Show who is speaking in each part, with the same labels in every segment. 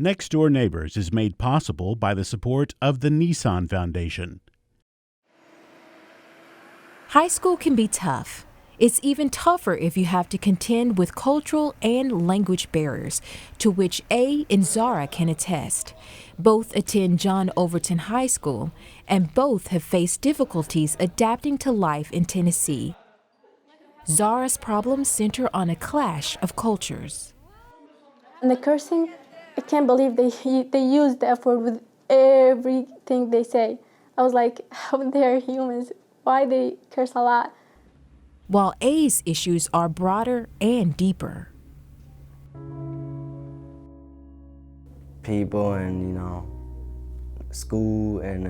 Speaker 1: Next Door Neighbors is made possible by the support of the Nissan Foundation.
Speaker 2: High school can be tough. It's even tougher if you have to contend with cultural and language barriers, to which A and Zahraa can attest. Both attend John Overton High School, and both have faced difficulties adapting to life in Tennessee. Zahraa's problems center on a clash of cultures.
Speaker 3: And the cursing, I can't believe they use the F word with everything they say. I was like, how they are humans? Why they curse a lot?
Speaker 2: While A's issues are broader and deeper.
Speaker 4: People and, school and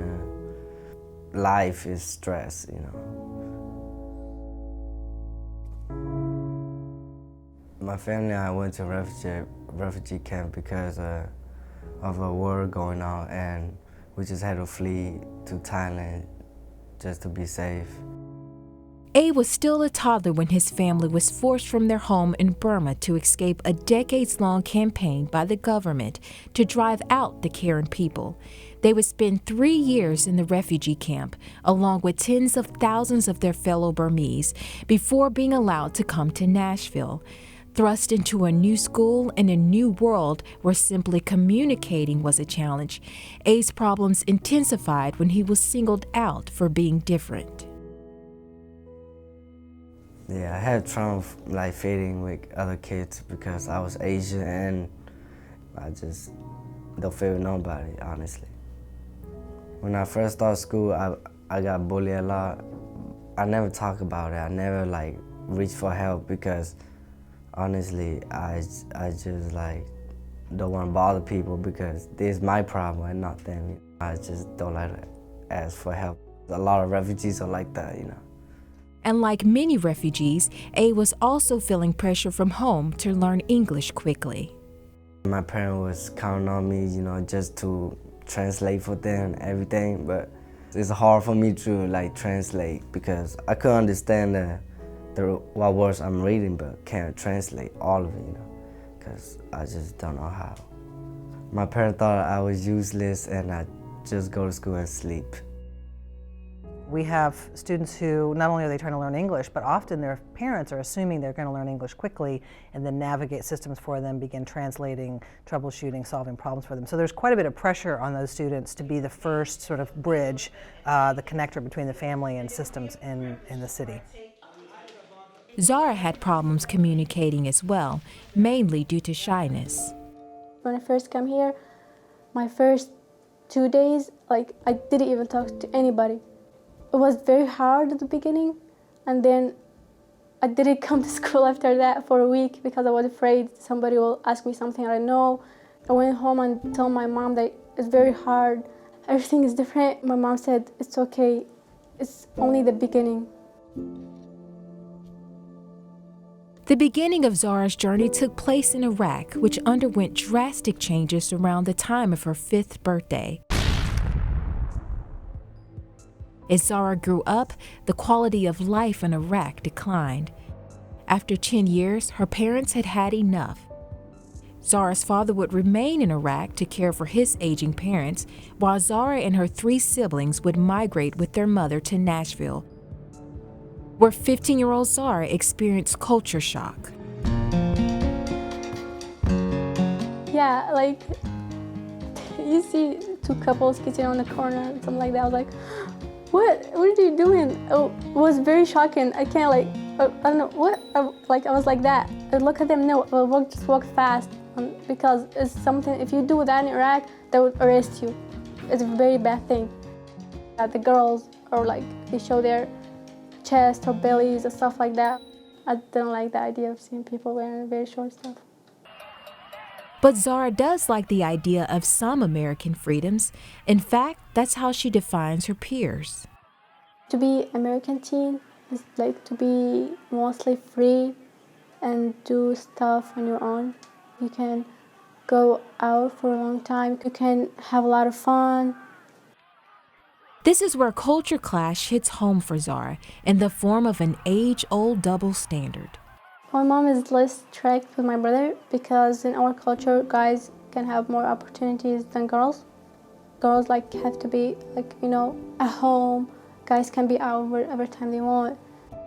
Speaker 4: life is stress, My family, I went to refugee camp because of a war going on, and we just had to flee to Thailand just to be safe.
Speaker 2: A was still a toddler when his family was forced from their home in Burma to escape a decades-long campaign by the government to drive out the Karen people. They would spend 3 years in the refugee camp, along with tens of thousands of their fellow Burmese, before being allowed to come to Nashville. Thrust into a new school and a new world where simply communicating was a challenge, A's problems intensified when he was singled out for being different.
Speaker 4: Yeah, I had trouble fitting with other kids because I was Asian and I just don't fit with nobody, honestly. When I first started school, I got bullied a lot. I never talk about it. I never reach for help because honestly, I just don't want to bother people because this is my problem and not them. I just don't like to ask for help. A lot of refugees are like that,
Speaker 2: And like many refugees, A was also feeling pressure from home to learn English quickly.
Speaker 4: My parents was counting on me, just to translate for them and everything, but it's hard for me to translate because I couldn't understand what words I'm reading, but can't translate all of it, because I just don't know how. My parents thought I was useless and I just go to school and sleep.
Speaker 5: We have students who not only are they trying to learn English, but often their parents are assuming they're going to learn English quickly and then navigate systems for them, begin translating, troubleshooting, solving problems for them. So there's quite a bit of pressure on those students to be the first sort of bridge, the connector between the family and systems in the city.
Speaker 2: Zahraa had problems communicating as well, mainly due to shyness.
Speaker 3: When I first came here, my first 2 days, I didn't even talk to anybody. It was very hard at the beginning, and then I didn't come to school after that for a week because I was afraid somebody will ask me something I don't know. I went home and told my mom that it's very hard. Everything is different. My mom said, it's okay. It's only the beginning.
Speaker 2: The beginning of Zahraa's journey took place in Iraq, which underwent drastic changes around the time of her 5th birthday. As Zahraa grew up, the quality of life in Iraq declined. After 10 years, her parents had had enough. Zahraa's father would remain in Iraq to care for his aging parents, while Zahraa and her 3 siblings would migrate with their mother to Nashville, where 15-year-old Zahraa experienced culture shock.
Speaker 3: Yeah, you see 2 couples kissing on the corner, something like that. I was like, what are you doing? Oh, it was very shocking. I can't I don't know, what? I was like that. I look at them, no, just walk fast because it's something, if you do that in Iraq, they would arrest you. It's a very bad thing. The girls are they show their chest or bellies or stuff like that. I don't like the idea of seeing people wearing very short stuff.
Speaker 2: But Zahraa does like the idea of some American freedoms. In fact, that's how she defines her peers.
Speaker 3: To be American teen is to be mostly free and do stuff on your own. You can go out for a long time. You can have a lot of fun.
Speaker 2: This is where culture clash hits home for Zahraa in the form of an age-old double standard.
Speaker 3: My mom is less strict with my brother because in our culture, guys can have more opportunities than girls. Girls like have to be like, you know, at home. Guys can be out wherever time they want.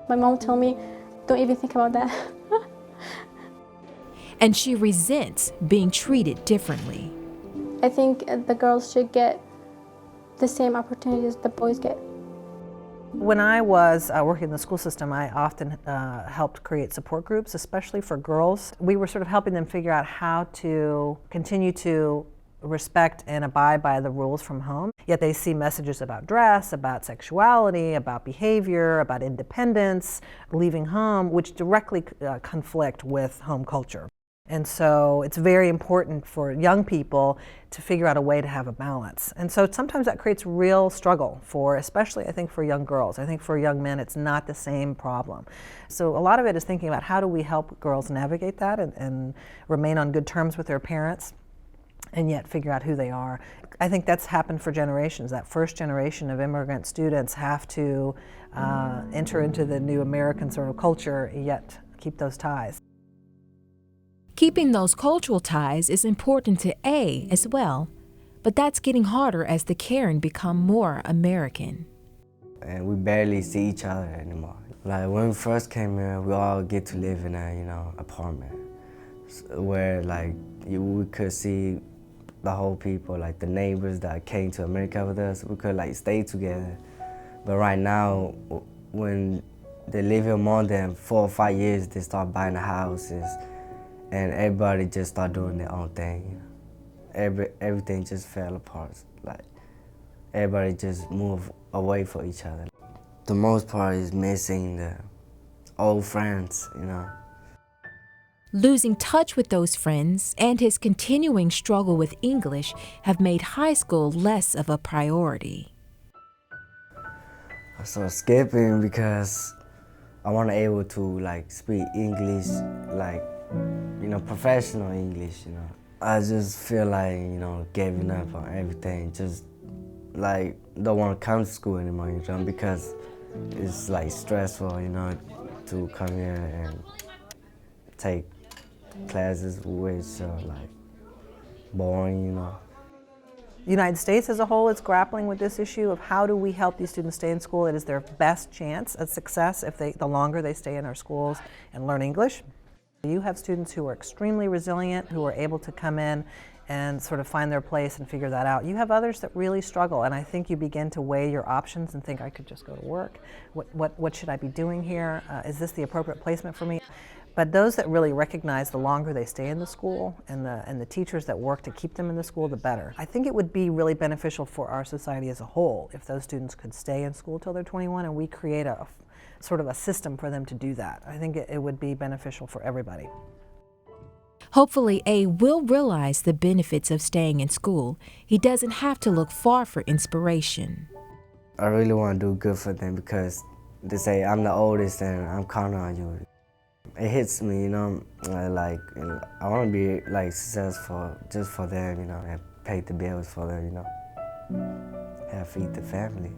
Speaker 3: My mom told me, don't even think about that.
Speaker 2: And she resents being treated differently.
Speaker 3: I think the girls should get the same opportunities the boys get.
Speaker 5: When I was working in the school system, I often helped create support groups, especially for girls. We were sort of helping them figure out how to continue to respect and abide by the rules from home, yet they see messages about dress, about sexuality, about behavior, about independence, leaving home, which directly conflict with home culture. And so it's very important for young people to figure out a way to have a balance. And so sometimes that creates real struggle for, especially I think for young girls. I think for young men it's not the same problem. So a lot of it is thinking about how do we help girls navigate that and remain on good terms with their parents and yet figure out who they are. I think that's happened for generations. That first generation of immigrant students have to enter into the new American sort of culture, yet keep those ties.
Speaker 2: Keeping those cultural ties is important to A as well, but that's getting harder as the Karen become more American.
Speaker 4: And we barely see each other anymore. Like when we first came here, we all get to live in a, you know, apartment where like we could see the whole people, like the neighbors that came to America with us. We could like stay together. But right now, when they live here more than 4 or 5 years, they start buying houses. And everybody just started doing their own thing. Everything just fell apart. Like everybody just moved away from each other. The most part is missing the old friends, you know.
Speaker 2: Losing touch with those friends and his continuing struggle with English have made high school less of a priority.
Speaker 4: I started skipping because I want to be able to like speak English, like, you know, professional English, you know. I just feel like, you know, giving up on everything, just like don't want to come to school anymore, you know, because it's like stressful, you know, to come here and take classes which are like boring, you know.
Speaker 5: The United States as a whole is grappling with this issue of how do we help these students stay in school. It is their best chance at success if the longer they stay in our schools and learn English. You have students who are extremely resilient, who are able to come in and sort of find their place and figure that out. You have others that really struggle, and I think you begin to weigh your options and think, I could just go to work. What should I be doing here? Is this the appropriate placement for me? But those that really recognize the longer they stay in the school and the teachers that work to keep them in the school, the better. I think it would be really beneficial for our society as a whole if those students could stay in school till they're 21 and we create a sort of a system for them to do that. I think it would be beneficial for everybody.
Speaker 2: Hopefully, A will realize the benefits of staying in school. He doesn't have to look far for inspiration.
Speaker 4: I really want to do good for them because they say I'm the oldest and I'm counting on you. It hits me, you know, like I want to be like successful just for them, you know, and pay the bills for them, you know, and feed the family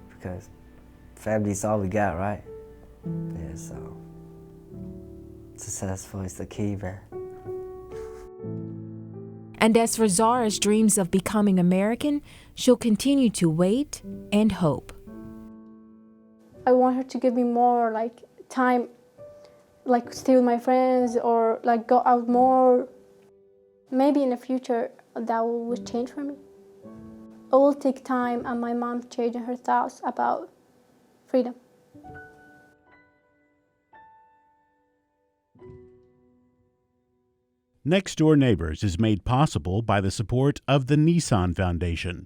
Speaker 4: because family's all we got, right? Yeah, so successful is the key, man.
Speaker 2: And as for Zahraa's dreams of becoming American, she'll continue to wait and hope.
Speaker 3: I want her to give me more like time, like stay with my friends or like go out more. Maybe in the future that will change for me. It will take time and my mom changing her thoughts about freedom.
Speaker 1: Next Door Neighbors is made possible by the support of the Nissan Foundation.